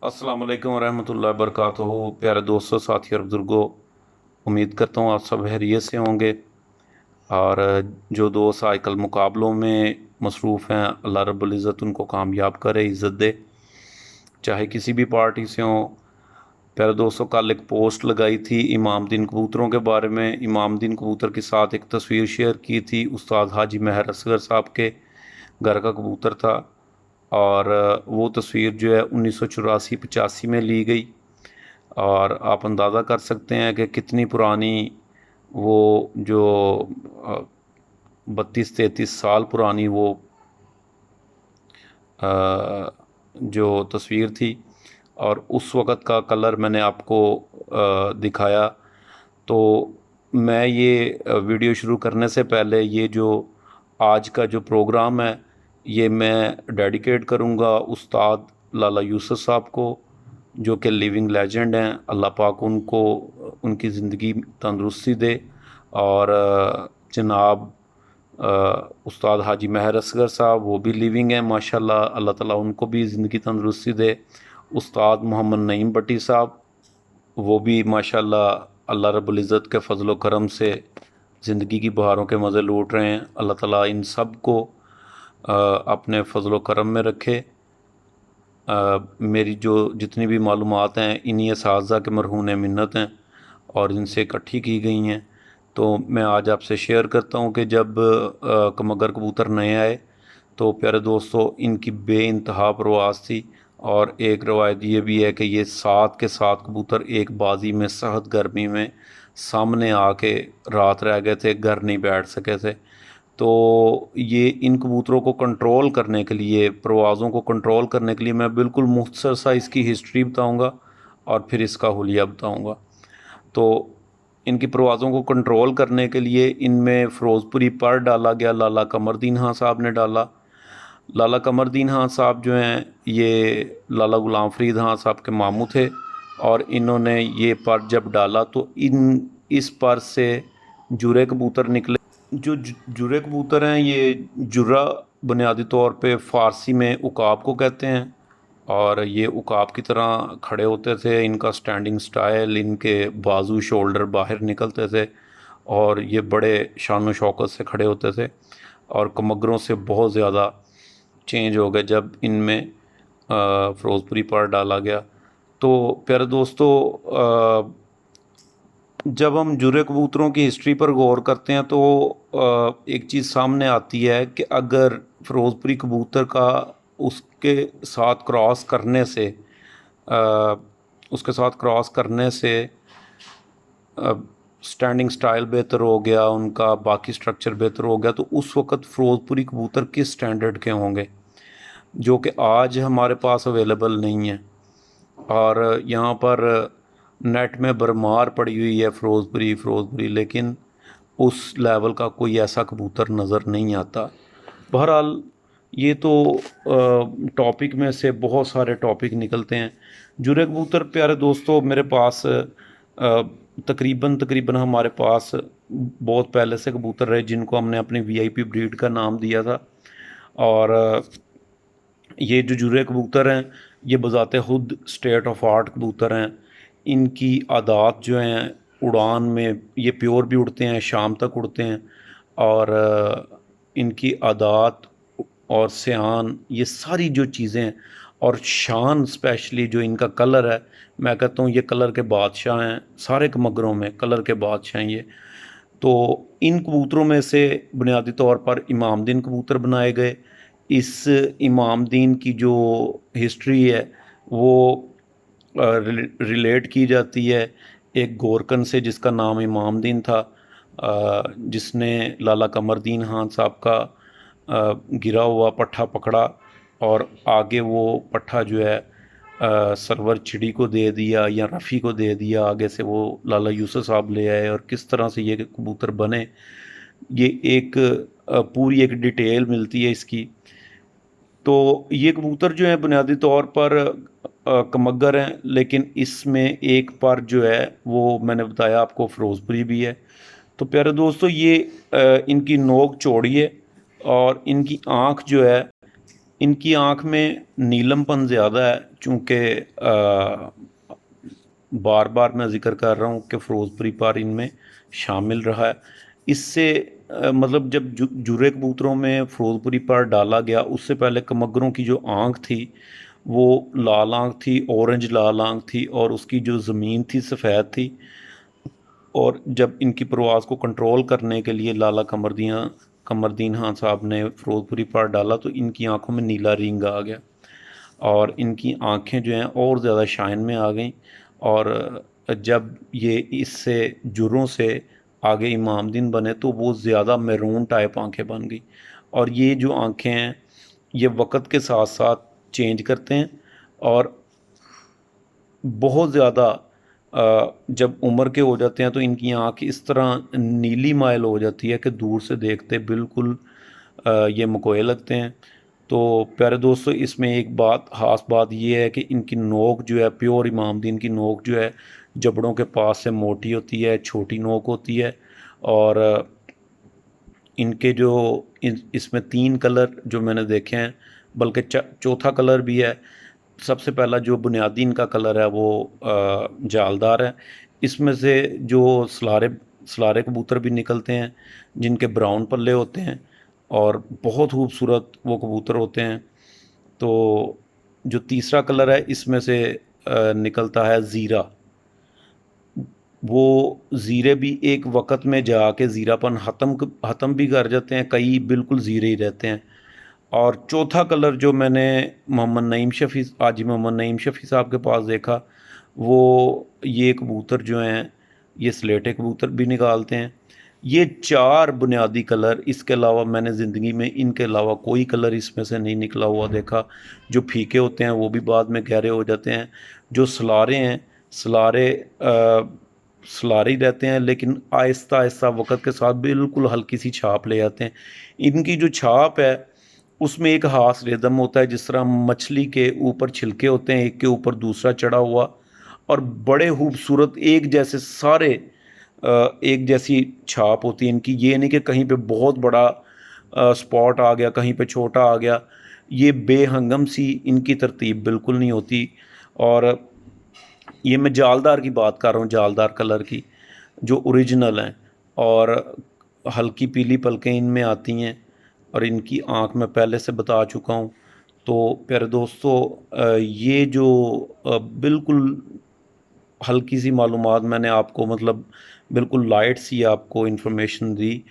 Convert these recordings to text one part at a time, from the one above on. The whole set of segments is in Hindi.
अस्सलाम वालेकुम रहमतुल्लाहि वबरकातुहू। प्यारे दोस्तों, साथियों और बुज़ुर्गों, उम्मीद करता हूँ आप सब खैरियत से होंगे। और जो दोस्त आजकल मुकाबलों में मसरूफ़ हैं, अल्लाह रब्बुल इज़्ज़त उनको कामयाब करे, इज़्ज़त दे, चाहे किसी भी पार्टी से हों। प्यारे दोस्तों, कल एक पोस्ट लगाई थी इमाम दीन कबूतरों के बारे में। इमाम दीन कबूतर के साथ एक तस्वीर शेयर की थी, उस्ताद हाजी महर असगर साहब के घर का कबूतर था। और वो तस्वीर जो है 1984-85 में ली गई। और आप अंदाज़ा कर सकते हैं कि कितनी पुरानी वो जो 32-33 साल पुरानी वो जो तस्वीर थी। और उस वक़्त का कलर मैंने आपको दिखाया। तो मैं ये वीडियो शुरू करने से पहले ये जो आज का जो प्रोग्राम है, ये मैं डेडिकेट करूँगा उस्ताद लाला यूसुफ साहब को, जो कि लिविंग लेजेंड हैं। अल्लाह पाक उनको उनकी ज़िंदगी तंदुरुस्ती दे। और जनाब उस्ताद हाजी महर असगर साहब, वो भी लिविंग हैं माशाल्लाह, अल्लाह ताला उनको भी ज़िंदगी तंदुरुस्ती दे। उस्ताद मोहम्मद नईम भट्टी साहब, वो भी माशाल्लाह अल्लाह रब्बुल इज़्ज़त के फ़ज़ल व करम से ज़िंदगी की बहारों के मज़े लूट रहे हैं। अल्लाह ताला इन सब को अपने फ़ज़ल व करम में रखे। मेरी जो जितनी भी मालूमात हैं इन्हीं असातिज़ा के मरहून मिन्नत हैं और इनसे इकट्ठी की गई हैं। तो मैं आज आपसे शेयर करता हूँ कि जब कमगर कबूतर नए आए तो प्यारे दोस्तों, इनकी बेइंतहा परवाज़ थी। और एक रवायत ये भी है कि ये 7 के 7 कबूतर एक बाजी में सहत गर्मी में सामने आके रात रह गए थे, घर नहीं बैठ सके थे। तो ये इन कबूतरों को कंट्रोल करने के लिए, परवाज़ों को कंट्रोल करने के लिए मैं बिल्कुल मुख्तसर सा इसकी हिस्ट्री बताऊंगा और फिर इसका हुलिया बताऊंगा। तो इनकी परवाज़ों को कंट्रोल करने के लिए इनमें फ़िरोज़पुरी पर डाला गया, लाला कमरदीन ख़ां साहब ने डाला। लाला कमरदीन ख़ां साहब जो हैं, ये लाला ग़ुलाम फ़रीद ख़ां साहब के मामू थे। और इन्होंने ये पर जब डाला तो इस पर से जुरे कबूतर निकले। जो जुरे कबूतर हैं, ये जुर्रा बुनियादी तौर पे फ़ारसी में उकाब को कहते हैं। और ये उकाब की तरह खड़े होते थे। इनका स्टैंडिंग स्टाइल, इनके बाजू शोल्डर बाहर निकलते थे और ये बड़े शान व शौकत से खड़े होते थे। और कमगरों से बहुत ज़्यादा चेंज हो गए जब इनमें फ़िरोज़पुरी पर डाला गया। तो प्यारे दोस्तों, जब हम जुरे कबूतरों की हिस्ट्री पर गौर करते हैं तो एक चीज़ सामने आती है कि अगर फ़िरोज़पुरी कबूतर का उसके साथ क्रॉस करने से अ, उसके साथ क्रॉस करने से स्टैंडिंग स्टाइल बेहतर हो गया, उनका बाकी स्ट्रक्चर बेहतर हो गया, तो उस वक़्त फ़िरोज़पुरी कबूतर किस स्टैंडर्ड के होंगे, जो कि आज हमारे पास अवेलेबल नहीं है। और यहाँ पर नेट में भरमार पड़ी हुई है फ़िरोज़पुरी फ़िरोज़पुरी, लेकिन उस लेवल का कोई ऐसा कबूतर नज़र नहीं आता। बहरहाल, ये तो टॉपिक में से बहुत सारे टॉपिक निकलते हैं। जुरे कबूतर प्यारे दोस्तों मेरे पास तकरीबन तकरीबन हमारे पास बहुत पहले से कबूतर रहे, जिनको हमने अपनी वीआईपी ब्रीड का नाम दिया था। और ये जो जुरे कबूतर हैं, ये बज़ाते खुद स्टेट ऑफ आर्ट कबूतर हैं। इनकी आदात जो हैं उड़ान में, ये प्योर भी उड़ते हैं, शाम तक उड़ते हैं। और इनकी आदात और सयान, ये सारी जो चीज़ें हैं, और शान स्पेशली जो इनका कलर है, मैं कहता हूँ ये कलर के बादशाह हैं। सारे कमगरों में कलर के बादशाह हैं ये। तो इन कबूतरों में से बुनियादी तौर पर इमाम दीन कबूतर बनाए गए। इस इमाम दीन की जो हिस्ट्री है वो रिलेट की जाती है एक गोरकन से जिसका नाम इमाम दीन था, जिसने लाला कमरदीन ख़ान साहब का गिरा हुआ पट्ठा पकड़ा और आगे वो पट्ठा जो है सरवर चिड़ी को दे दिया या रफ़ी को दे दिया। आगे से वो लाला यूसुफ साहब ले आए और किस तरह से ये कबूतर बने, ये एक पूरी एक डिटेल मिलती है इसकी। तो ये कबूतर जो है बुनियादी तौर पर कमगर हैं, लेकिन इसमें एक पर जो है वो मैंने बताया आपको फ़िरोज़पुरी भी है। तो प्यारे दोस्तों, ये इनकी नोक चौड़ी है और इनकी आँख जो है इनकी आँख में नीलमपन ज़्यादा है, चूँकि बार बार मैं ज़िक्र कर रहा हूँ कि फ़िरोज़पुरी पार इनमें शामिल रहा है। इससे मतलब जब जुरे कबूतरों में फ़िरोज़पुरी पार डाला गया, उससे पहले कमगरों की जो आँख थी वो लाल आँख थी, ऑरेंज लाल आँख थी, और उसकी जो ज़मीन थी सफ़ेद थी। और जब इनकी परवाज़ को कंट्रोल करने के लिए लाला कमरदीन ख़ान साहब ने फ़िरोज़पुरी पार डाला, तो इनकी आँखों में नीला रिंग आ गया और इनकी आँखें जो हैं और ज़्यादा शाइन में आ गईं। और जब ये इससे जुर्रों से आगे इमामदीन बने तो वो ज़्यादा मैरून टाइप आँखें बन गई। और ये जो आँखें हैं ये वक़्त के साथ साथ चेंज करते हैं, और बहुत ज़्यादा जब उम्र के हो जाते हैं तो इनकी आँख इस तरह नीली माइल हो जाती है कि दूर से देखते बिल्कुल ये मकोए लगते हैं। तो प्यारे दोस्तों, इसमें एक बात ख़ास बात ये है कि इनकी नोक जो है, प्योर इमामदीन की नोक जो है जबड़ों के पास से मोटी होती है, छोटी नोक होती है। और इनके जो इसमें 3 कलर जो मैंने देखे हैं, बल्कि चौथा कलर भी है। सबसे पहला जो बुनियादी इनका कलर है वो जालदार है। इसमें से जो सलारे सलारे कबूतर भी निकलते हैं जिनके ब्राउन पल्ले होते हैं और बहुत खूबसूरत वो कबूतर होते हैं। तो जो तीसरा कलर है इसमें से निकलता है ज़ीरा। वो ज़ीरे भी एक वक़्त में जाके ज़ीरापन ख़त्म भी कर जाते हैं, कई बिल्कुल ज़ीरे ही रहते हैं। और चौथा कलर जो मैंने हाजी मोहम्मद नईम शफ़ी साहब के पास देखा, वो ये कबूतर जो हैं ये स्लेटे कबूतर भी निकालते हैं। ये 4 बुनियादी कलर, इसके अलावा मैंने ज़िंदगी में इनके अलावा कोई कलर इसमें से नहीं निकला हुआ देखा। जो फीके होते हैं वो भी बाद में गहरे हो जाते हैं। जो सलारे हैं, सलारे सलारे ही रहते हैं, लेकिन आहिस्ता आहिस्ता वक़्त के साथ बिल्कुल हल्की सी छाप ले आते हैं। इनकी जो छाप है उसमें एक ख़ास रिदम होता है, जिस तरह मछली के ऊपर छिलके होते हैं एक के ऊपर दूसरा चढ़ा हुआ, और बड़े खूबसूरत एक जैसे सारे एक जैसी छाप होती है इनकी। ये नहीं कि कहीं पे बहुत बड़ा स्पॉट आ गया, कहीं पे छोटा आ गया। ये बेहंगम सी इनकी तरतीब बिल्कुल नहीं होती। और ये मैं जालदार की बात कर रहा हूँ, जालदार कलर की जो ओरिजिनल हैं। और हल्की पीली पलकें इनमें आती हैं, और इनकी आँख मैं पहले से बता चुका हूँ। तो प्यारे दोस्तों, ये जो बिल्कुल हल्की सी मालूमात मैंने आपको, मतलब बिल्कुल लाइट सी आपको इन्फॉर्मेशन दी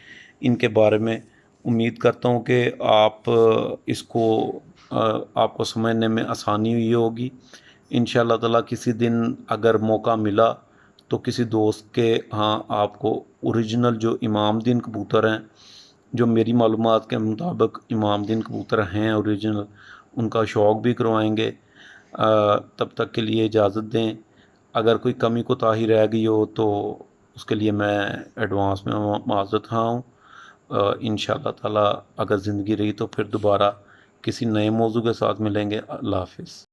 इनके बारे में। उम्मीद करता हूँ कि आप इसको आपको समझने में आसानी हुई होगी। इंशाअल्लाह ताला किसी दिन अगर मौका मिला तो किसी दोस्त के हाँ आपको ओरिजिनल जो इमामदीन कबूतर हैं, जो मेरी मालूमात के मुताबिक इमामदीन कबूतर हैं ओरिजिनल, उनका शौक़ भी करवाएंगे। तब तक के लिए इजाज़त दें। अगर कोई कमी कोताही रह गई हो तो उसके लिए मैं एडवांस में माज़रत ख़्वाह हूँ। इंशाअल्लाह ताला अगर ज़िंदगी रही तो फिर दोबारा किसी नए मौजू के साथ मिलेंगे। अल्लाह हाफ़िज़।